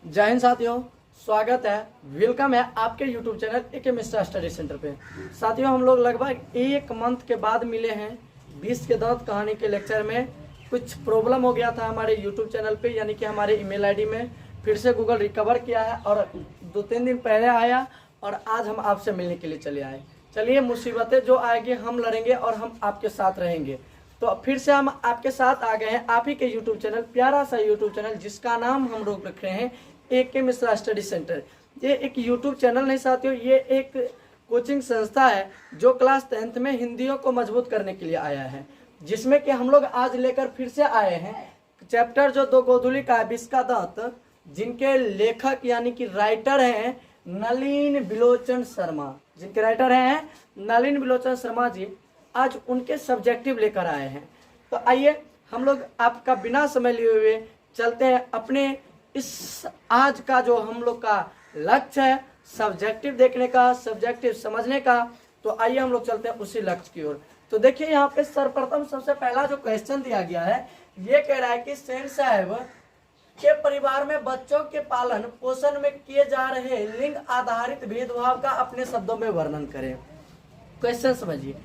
जय हिंद साथियों, स्वागत है, वेलकम है आपके YouTube channel AK Mishra study centre पे। साथियों, हम लोग लगभग एक मंथ के बाद मिले हैं 20 के दांत कहानी के लेक्चर में। कुछ प्रॉब्लम हो गया था हमारे YouTube चैनल पे, यानी कि हमारे ईमेल आईडी में। फिर से गूगल रिकवर किया है और 2-3 दिन पहले आया और आज हम आपसे मिलने के लिए चले आए। चलिए, मुसीबतें जो आएगी हम लड़ेंगे और हम आपके साथ रहेंगे। तो फिर से हम आपके साथ आ गए हैं, आप ही के YouTube चैनल, प्यारा सा YouTube चैनल जिसका नाम हम लोग रख रहे हैं एके मिश्रा स्टडी सेंटर। ये एक YouTube चैनल नहीं साथियों, ये एक कोचिंग संस्था है जो क्लास 10th में हिंदियों को मजबूत करने के लिए आया है, जिसमें कि हम लोग आज लेकर फिर से आए हैं चैप्टर जो दो गोधुली का 20 का दांत, जिनके लेखक यानी कि राइटर हैं नलिन बिलोचन शर्मा। जिनके राइटर हैं नलिन बिलोचन शर्मा जी, आज उनके सब्जेक्टिव लेकर आए हैं। तो आइए हम लोग आपका बिना समय लिए हुए चलते हैं अपने इस आज का जो हम लोग का लक्ष्य है सब्जेक्टिव देखने का, सब्जेक्टिव समझने का। तो आइए हम लोग चलते हैं उसी लक्ष्य की ओर। तो देखिए, यहाँ पे सर्वप्रथम सबसे पहला जो क्वेश्चन दिया गया है, ये कह रहा है कि सेन साहब के परिवार में बच्चों के पालन पोषण में किए जा रहे लिंग आधारित भेदभाव का अपने शब्दों में वर्णन करें। क्वेश्चन समझिए,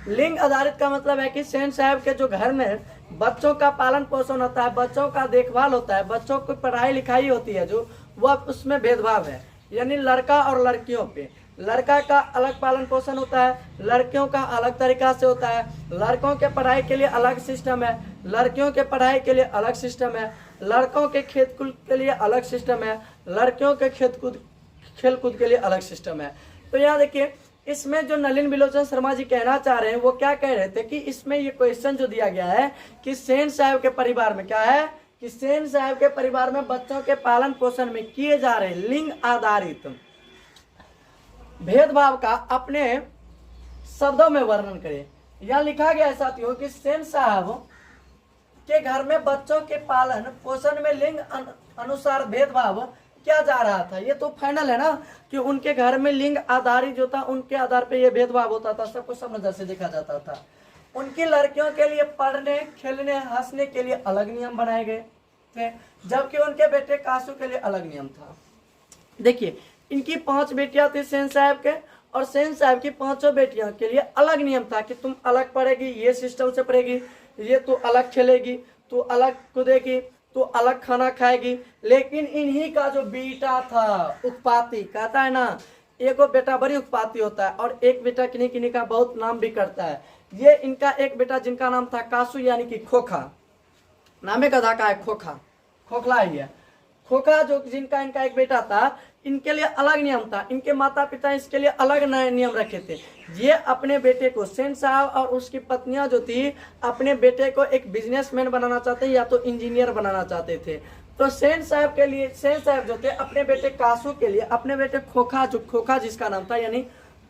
लिंग आधारित का मतलब है कि सेन साहब के जो घर में बच्चों का पालन पोषण होता है, बच्चों का देखभाल होता है, बच्चों की पढ़ाई लिखाई होती है, जो वह उसमें भेदभाव है। यानी लड़का और लड़कियों पे, लड़का का अलग पालन पोषण होता है, लड़कियों का अलग तरीका से होता है। लड़कों के पढ़ाई के लिए अलग सिस्टम है, लड़कियों के पढ़ाई के लिए अलग सिस्टम है। लड़कों के खेत कूद के लिए अलग सिस्टम है, लड़कियों के खेल कूद के लिए अलग सिस्टम है। तो यहाँ देखिए, इसमें जो नलिन बिलोचन शर्मा जी कहना चाह रहे हैं वो क्या कह रहे थे कि इसमें ये क्वेश्चन जो दिया गया है कि सेन साहब के परिवार में क्या है कि सेन साहब के परिवार में बच्चों के पालन पोषण में किए जा रहे लिंग आधारित भेदभाव का अपने शब्दों में वर्णन करें। यह लिखा गया है साथियों कि सेन साहब के घर में बच्चों के पालन पोषण में लिंग अनुसार भेदभाव क्या जा रहा था। ये तो फाइनल है ना कि उनके घर में लिंग आधारित जो था उनके आधार पे ये भेदभाव होता था, सब कुछ सब नजर से देखा जाता था। उनकी लड़कियों के लिए पढ़ने खेलने हंसने के लिए अलग नियम बनाए गए थे, जबकि उनके बेटे कासू के लिए अलग नियम था। देखिए, इनकी 5 बेटियां थी सेन साहब के, और सेन साहब की 5 बेटियों के लिए अलग नियम था कि तुम अलग पढ़ेगी, ये सिस्टम से पढ़ेगी, ये तू अलग खेलेगी, तू अलग कूदेगी, तो अलग खाना खाएगी। लेकिन इन्हीं का जो बेटा था उत्पाती, कहता है ना एक बेटा बड़ी उत्पाती होता है और एक बेटा किन्हीं किन्हीं का बहुत नाम भी करता है। ये इनका एक बेटा जिनका नाम था कासू यानी कि खोखा, नामे गधा का है खोखा, खोखला ही है खोखा, जो जिनका इनका एक बेटा था, इनके लिए अलग नियम था। इनके माता पिता इसके लिए अलग नए नियम रखे थे। ये अपने बेटे को, सेन साहब और उसकी पत्नियां जो थी, अपने बेटे को एक बिजनेसमैन बनाना चाहते या तो इंजीनियर बनाना चाहते थे। तो सेन साहब के लिए, सेन साहब जो थे अपने बेटे कासू के लिए, अपने बेटे खोखा, जो खोखा जिसका नाम था, यानी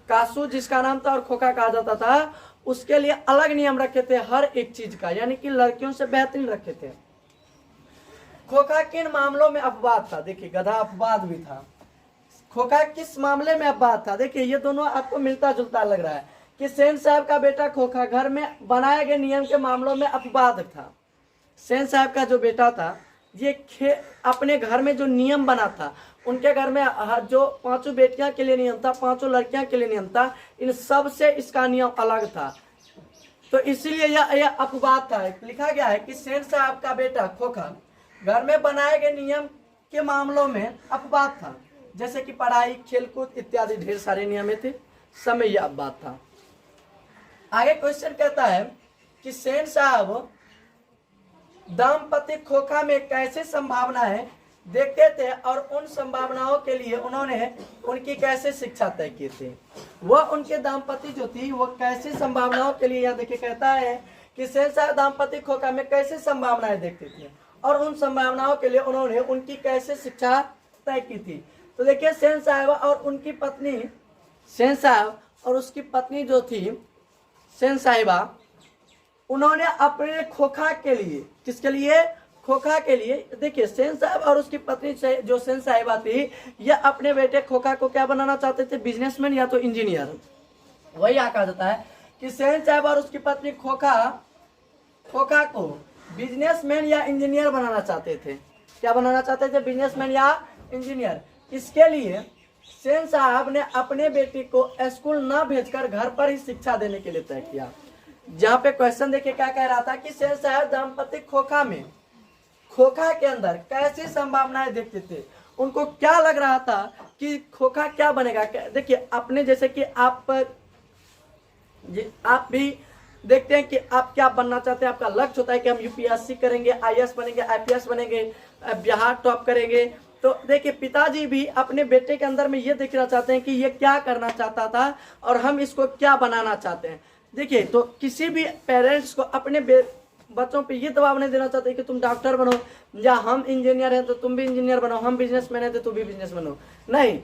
कासू जिसका नाम था और खोखा कहा जाता था, उसके लिए अलग नियम रखे थे हर एक चीज का, यानी कि लड़कियों से बेहतरीन रखे थे। खोखा किन मामलों में अपवाद था? देखिए, गधा अपवाद भी था। खोखा किस मामले में अपवाद था? देखिए, ये दोनों आपको मिलता जुलता लग रहा है कि सेन साहब का बेटा खोखा घर में बनाए गए नियम के मामलों में अपवाद था। सेन साहब का जो बेटा था, ये अपने घर में जो नियम बना था, उनके घर में जो 5 बेटियां के लिए नियम था, 5 लड़कियां के लिए नियम था, इन सब से इसका नियम अलग था। तो इसीलिए यह अपवाद था। लिखा गया है कि सेन साहब का बेटा खोखा घर में बनाए गए नियम के मामलों में अपवाद था, जैसे कि पढ़ाई खेलकूद इत्यादि ढेर सारे नियम थे, सब में यह अपवाद था। आगे क्वेश्चन कहता है कि सेन साहब दाम्पत्य खोखा में कैसे संभावनाएं देखते थे और उन संभावनाओं के लिए उन्होंने उनकी कैसे शिक्षा तय की थी। वह उनके दाम्पत्य जो थी वो कैसे संभावनाओं के लिए, यहाँ देखिए कहता है कि सेन साहब दाम्पत्य खोखा में कैसे संभावनाएं देखते थे और उन संभावनाओं के लिए उन्होंने उनकी कैसे शिक्षा तय की थी। तो देखिए, सेन साहब और उनकी पत्नी, सेन साहब और उसकी पत्नी जो थी सेन साहिबा, उन्होंने अपने खोखा के लिए, किसके लिए? खोखा के लिए। देखिए, सेन साहब और उसकी पत्नी जो सेन साहिबा थी, यह अपने बेटे खोखा को क्या बनाना चाहते थे? बिजनेसमैन या तो इंजीनियर। वही यहाँ कहा जाता है कि सेन साहब और उसकी पत्नी खोखा को बिजनेसमैन या इंजीनियर बनाना चाहते थे। क्या बनाना चाहते थे? बिजनेसमैन या इंजीनियर। इसके लिए सेन साहब ने अपने बेटी को स्कूल ना भेजकर घर पर ही शिक्षा देने के लिए तय किया। जहाँ पे क्वेश्चन देखिए क्या कह रहा था कि सेन साहब दाम्पत्य खोखा के अंदर कैसी संभावनाएं देखते थे, उनको क्या लग रहा था कि खोखा क्या बनेगा। देखिए अपने जैसे कि आप भी देखते हैं कि आप क्या बनना चाहते हैं, आपका लक्ष्य होता है कि हम यूपीएससी करेंगे, आईएएस बनेंगे, आईपीएस बनेंगे, बिहार टॉप करेंगे। तो देखिए पिताजी भी अपने बेटे के अंदर में ये देखना चाहते हैं कि ये क्या करना चाहता था और हम इसको क्या बनाना चाहते हैं। देखिए तो किसी भी पेरेंट्स को अपने बच्चों पे ये दबाव नहीं देना चाहते कि तुम डॉक्टर बनो, या हम इंजीनियर हैं तो तुम भी इंजीनियर बनो, हम बिजनेसमैन हैं तो तुम भी बिजनेस बनो। नहीं,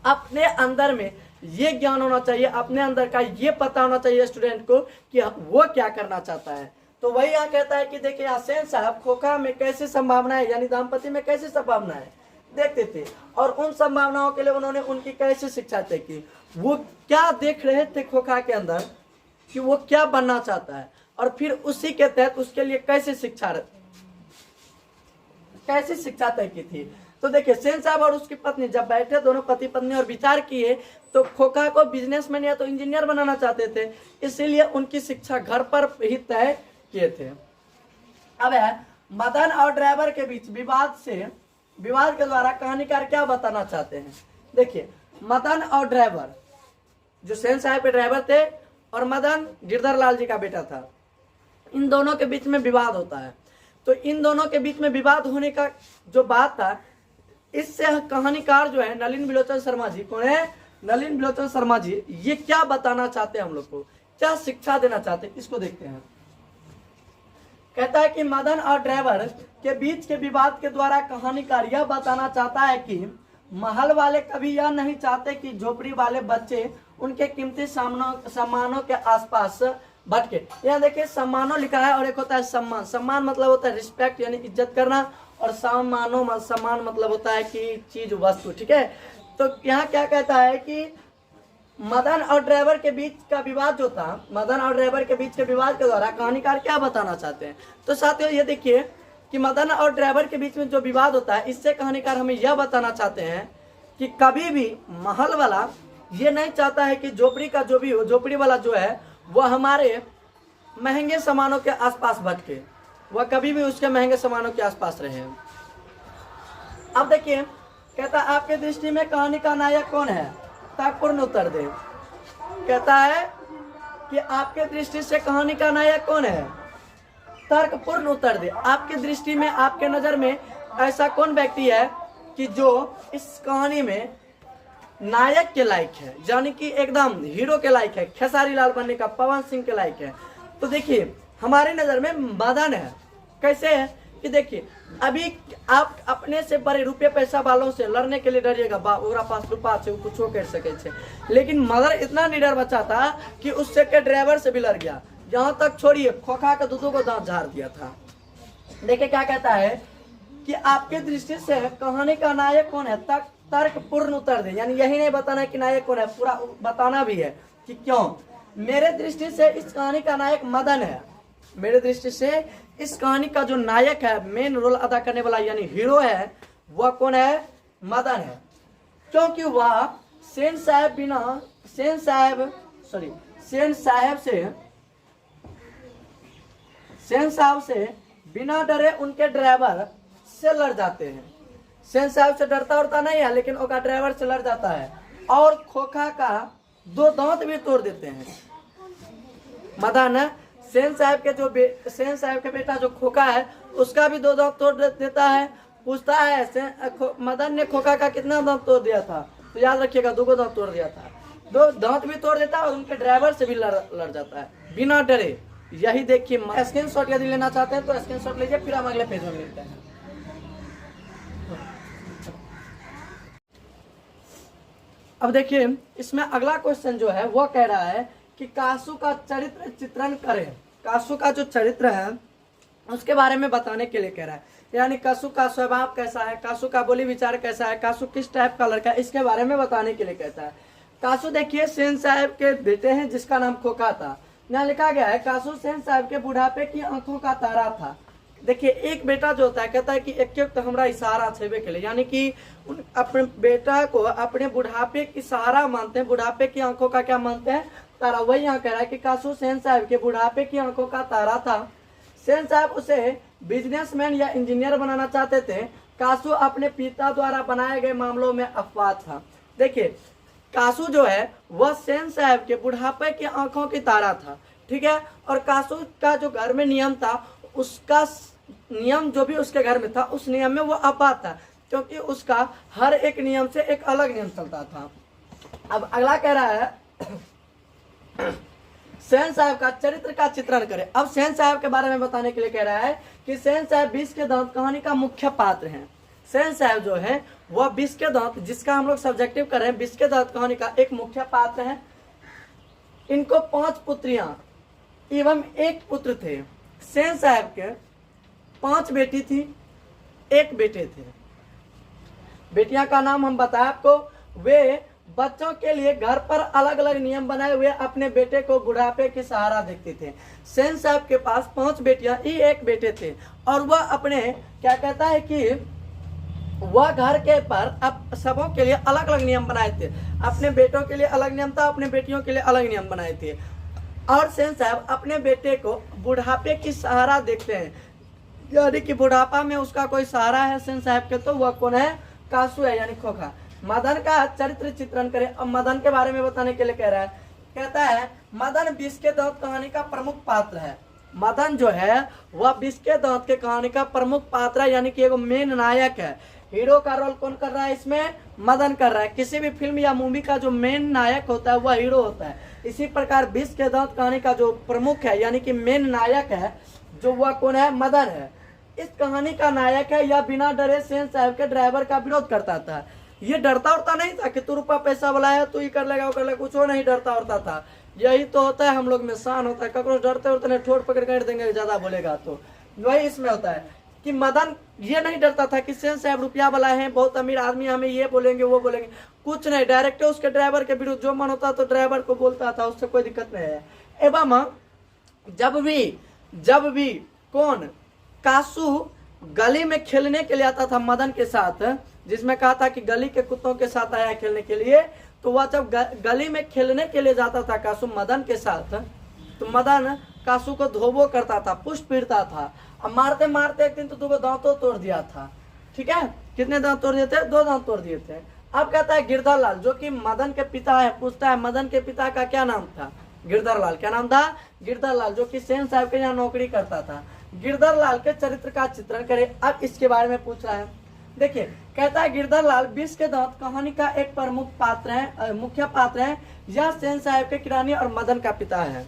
अपने अंदर में ये ज्ञान होना चाहिए, अपने अंदर का ये पता होना चाहिए स्टूडेंट को कि वो क्या करना चाहता है। तो वही यहाँ कहता है कि देखिए सेन साहब खोखा में कैसी संभावनाएं यानी दाम्पत्य में कैसी संभावनाएं देखते थे और उन संभावनाओं के लिए उन्होंने उनकी कैसे शिक्षा तय की, वो क्या देख रहे थे खोखा के अंदर कि वो क्या बनना चाहता है और फिर उसी के तहत उसके लिए कैसे शिक्षा तय की थी। तो देखिए सेन साहब और उसकी पत्नी जब बैठे दोनों पति पत्नी और विचार किए तो खोखा को बिजनेसमैन या तो इंजीनियर बनाना चाहते थे, इसीलिए उनकी शिक्षा घर पर ही तय किए थे। अब है मदन और ड्राइवर के बीच विवाद के द्वारा कहानीकार क्या बताना चाहते हैं। देखिए मदन और ड्राइवर, जो सेन साहब के ड्राइवर थे और मदन गिरधर लाल जी का बेटा था, इन दोनों के बीच में विवाद होता है। तो इन दोनों के बीच में विवाद होने का जो बात था, इससे कहानीकार जो है नलिन बिलोचन शर्मा जी, कौन है नलिन बिलोचन शर्मा जी, ये क्या बताना चाहते हैं हम लोग को, क्या शिक्षा देना चाहते हैं, इसको देखते हैं। कहता है कि मदन और ड्राइवर के बीच के विवाद के द्वारा कहानीकार यह बताना चाहता है कि महल वाले कभी यह नहीं चाहते कि झोपड़ी वाले बच्चे उनके कीमती सामानों के आसपास भटके। यहाँ देखिए सम्मानों लिखा है और एक होता है सम्मान। सम्मान मतलब होता है रिस्पेक्ट यानी इज्जत करना, और सम्मान मतलब होता है कि चीज वस्तु, ठीक है। तो यहाँ क्या कहता है कि मदन और ड्राइवर के बीच का विवाद जो था, मदन और ड्राइवर के बीच के विवाद के द्वारा कहानीकार क्या बताना चाहते हैं। तो साथियों ये देखिए कि मदन और ड्राइवर के बीच में जो विवाद होता है, इससे कहानीकार हमें यह बताना चाहते हैं कि कभी भी महल वाला ये नहीं चाहता है कि झोपड़ी का जो भी हो, झोपड़ी वाला जो है वह हमारे महंगे सामानों के आसपास भटके, वह कभी भी उसके महंगे सामानों के आसपास रहे। अब देखिए कहता है आपके दृष्टि में कहानी का नायक कौन है, तर्कपूर्ण उत्तर दे। कहता है कि आपके दृष्टि से कहानी का नायक कौन है, तर्कपूर्ण उत्तर दे। आपकी दृष्टि में, आपके नजर में ऐसा कौन व्यक्ति है कि जो इस कहानी में नायक के लायक है, यानी कि एकदम हीरो के लायक है, खेसारी लाल बनने का, पवन सिंह के लायक है। तो देखिए हमारी नजर में मदन है। कैसे है कि देखिए अभी आप अपने से बड़े रुपये पैसा वालों से लड़ने के लिए डरिएगा, ओकरा पास रुपा से कुछ कर सके छे, लेकिन मदन इतना निडर बच्चा था कि उससे के ड्राइवर से भी लड़ गया, यहाँ तक छोड़िए खोखा के दूधों को दांत झाड़ दिया था। देखिए क्या कहता है कि आपके दृष्टि से कहानी का नायक कौन है, तर्कपूर्ण उत्तर दे। यानी यही नहीं बताना है कि नायक कौन है, पूरा बताना भी है कि क्यों। मेरे दृष्टि से इस कहानी का नायक मदन है। मेरे दृष्टि से इस कहानी का जो नायक है, मेन रोल अदा करने वाला यानी हीरो है, वह कौन है, मदन है। क्योंकि वह सेन साहब से बिना डरे उनके ड्राइवर से लड़ जाते हैं। सेन साहब से डरता उड़ता नहीं है, लेकिन उसका ड्राइवर से लड़ जाता है और खोखा का 2 दांत भी तोड़ देते हैं। मदन सेन साहब के बेटा जो खोखा है उसका भी 2 दांत तोड़ देता है। पूछता है मदन ने खोखा का कितना दांत तोड़ दिया था, तो याद रखिएगा 2 दांत तोड़ दिया था। 2 दांत भी तोड़ देता है और उनके ड्राइवर से भी लड़ जाता है बिना डरे। यही देखिए स्क्रीन शॉट यदि लेना चाहते हैं तो स्क्रीन शॉट लीजिए, फिर हम अगले पेज में मिलते हैं। अब देखिए इसमें अगला क्वेश्चन जो है वो कह रहा है कि कासू का चरित्र चित्रण करें। कासू का जो चरित्र है उसके बारे में बताने के लिए कह रहा है, यानी कासू का स्वभाव कैसा है, कासू का बोली विचार कैसा है, कासू किस टाइप का लड़का है, इसके बारे में बताने के लिए कहता है। कासू देखिए सेन साहब के बेटे हैं जिसका नाम खोखा था। यहाँ लिखा गया है कासू सेन साहब के बुढ़ापे की आंखों का तारा था। देखिए एक बेटा जो होता है कहता है कि एक तो हमारा इशारा छेबे के लिए, यानी कि अपने बेटा को अपने बुढ़ापे की सहारा मानते हैं, बुढ़ापे की आंखों का क्या मानते हैं, तारा। वही यहाँ कह रहा है कि कासू सेन साहब के बुढ़ापे की आंखों का तारा था। सेन साहब उसे बिजनेसमैन या इंजीनियर बनाना चाहते थे। कासू अपने पिता द्वारा बनाए गए मामलों में अपवाद था। देखिए कासू जो है वह सेन साहब के बुढ़ापे की आंखों की तारा था, ठीक है। और कासू का जो घर में नियम था, उसका नियम जो भी उसके घर में था, उस नियम में वो अपवाद था, क्योंकि उसका हर एक नियम से एक अलग नियम चलता था। अब अगला कह रहा है सेन साहब का चरित्र का चित्रण करें। अब सेन साहब के बारे में बताने के लिए कह रहा है कि सेन साहब 20 के दांत कहानी का मुख्य पात्र हैं। सेन साहब जो है वह 20 के दांत, जिसका हम लोग सब्जेक्टिव कर रहे हैं, 20 के दांत कहानी का एक मुख्य पात्र है। इनको 5 पुत्रियां एवं 1 पुत्र थे। सेन साहब के 5 बेटी थी, 1 बेटे थे। बेटियां का नाम हम बताए आपको। वे बच्चों के लिए घर पर अलग अलग नियम बनाए हुए अपने बेटे को बुढ़ापे की सहारा देखते थे। सेन साहब के पास 5 बेटियां ही 1 बेटे थे, और वह अपने क्या कहता है कि वह घर के पर अब सबों के लिए अलग अलग नियम बनाए थे। अपने बेटों के लिए अलग नियम था, अपने बेटियों के लिए अलग नियम बनाए थे। और सेन साहब अपने बेटे को बुढ़ापे की सहारा देखते हैं, यानी कि बुढ़ापा में उसका कोई सहारा है सेन साहब के, तो वह कौन है, कासू है, यानी खोखा। मदन का चरित्र चित्रण करें। अब मदन के बारे में बताने के लिए कह रहा है, कहता है मदन 20 के दांत कहानी का प्रमुख पात्र है। मदन जो है वह 20 के दांत के कहानी का प्रमुख पात्र है, यानी कि एक मेन नायक है। हीरो का रोल कौन कर रहा है इसमें, मदन कर रहा है। किसी भी फिल्म या मूवी का जो मेन नायक होता है वह हीरो होता है। इसी प्रकार 20 के दांत कहानी का जो प्रमुख है, यानी कि मेन नायक है, जो वह कौन है, मदन है। इस कहानी का नायक है, यह बिना डरे सेन साहब के ड्राइवर का विरोध करता था। ये डरता उड़ता नहीं था कि तू रुपया पैसा वाला है, तू ये कर लेगा वो कर लेगा, कुछ वो नहीं डरता उड़ता था। यही तो होता है हम लोग में, शान होता है। ककरो डरते उड़ते नहीं, ठोड़ पकड़ कर देंगे ज्यादा बोलेगा तो। वही इसमें होता है कि मदन ये नहीं डरता था कि सेन साहब रुपया वाला है, बहुत अमीर आदमी, हमें ये बोलेंगे वो बोलेंगे, कुछ नहीं। डायरेक्ट उसके ड्राइवर के विरुद्ध जो मन होता तो ड्राइवर को बोलता था, उससे कोई दिक्कत नहीं है। एवं जब भी कौन, कासू गली में खेलने के लिए आता था मदन के साथ, जिसमें कहा था कि गली के कुत्तों के साथ आया खेलने के लिए, तो वह जब गली में खेलने के लिए जाता था कासू मदन के साथ, तो मदन कासू को धोबो करता था, पुष्ट पीड़ता था। अब मारते मारते एक दिन तो 2 दांतों तोड़ दिया था, ठीक है। कितने दांत तोड़ दिए थे, 2 दांत तोड़ दिए थे। अब कहता है गिरधर लाल, जो कि मदन के पिता है, पूछता है मदन के पिता का क्या नाम था, गिरधर लाल। क्या नाम था, गिरधर लाल, जो कि सेन साहब के यहाँ नौकरी करता था। गिरधर लाल के चरित्र का चित्रण करें। अब इसके बारे में पूछ रहा है। देखिए कहता है गिरधर लाल 20 के दांत कहानी का एक प्रमुख पात्र है, मुख्य पात्र है। यह सेन साहब के किरानी और मदन का पिता है।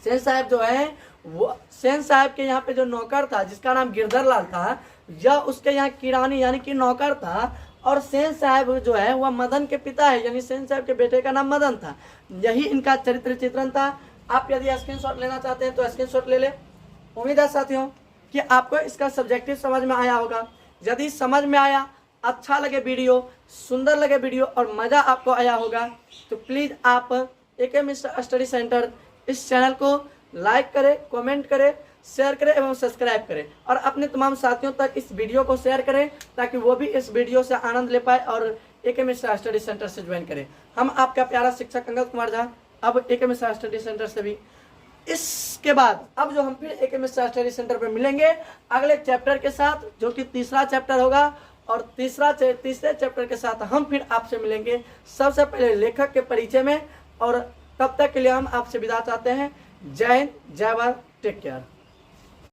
सेन साहब जो है वो सेन साहब के यहाँ पे जो नौकर था, जिसका नाम गिरधर लाल था, यह उसके यहाँ किरानी यानी कि नौकर था। और सेन साहब जो है वह मदन के पिता है, यानी सेन साहब के बेटे का नाम मदन था। यही इनका चरित्र चित्रण था। आप यदि स्क्रीनशॉट लेना चाहते हैं तो स्क्रीनशॉट ले ले। उम्मीद है साथियों कि आपको इसका सब्जेक्टिव समझ में आया होगा। यदि समझ में आया, अच्छा लगे वीडियो, सुंदर लगे वीडियो और मज़ा आपको आया होगा, तो प्लीज़ आप AK मिश्रा स्टडी सेंटर इस चैनल को लाइक करें, कमेंट करें, शेयर करें एवं सब्सक्राइब करें, और अपने तमाम साथियों तक इस वीडियो को शेयर करें ताकि वो भी इस वीडियो से आनंद ले पाए और AK मिश्रा स्टडी सेंटर से ज्वाइन करें। हम आपका प्यारा शिक्षक अंगद कुमार झा अब AK मिश्रा स्टडी सेंटर से भी इसके बाद अब जो हम फिर AK मिश्रा स्टडी सेंटर पर मिलेंगे अगले चैप्टर के साथ, जो कि तीसरा चैप्टर होगा। और तीसरे चैप्टर के साथ हम फिर आपसे मिलेंगे, सबसे पहले लेखक के परिचय में। और तब तक के लिए हम आपसे विदा चाहते हैं। जय हिंद, जय भारत, टेक केयर।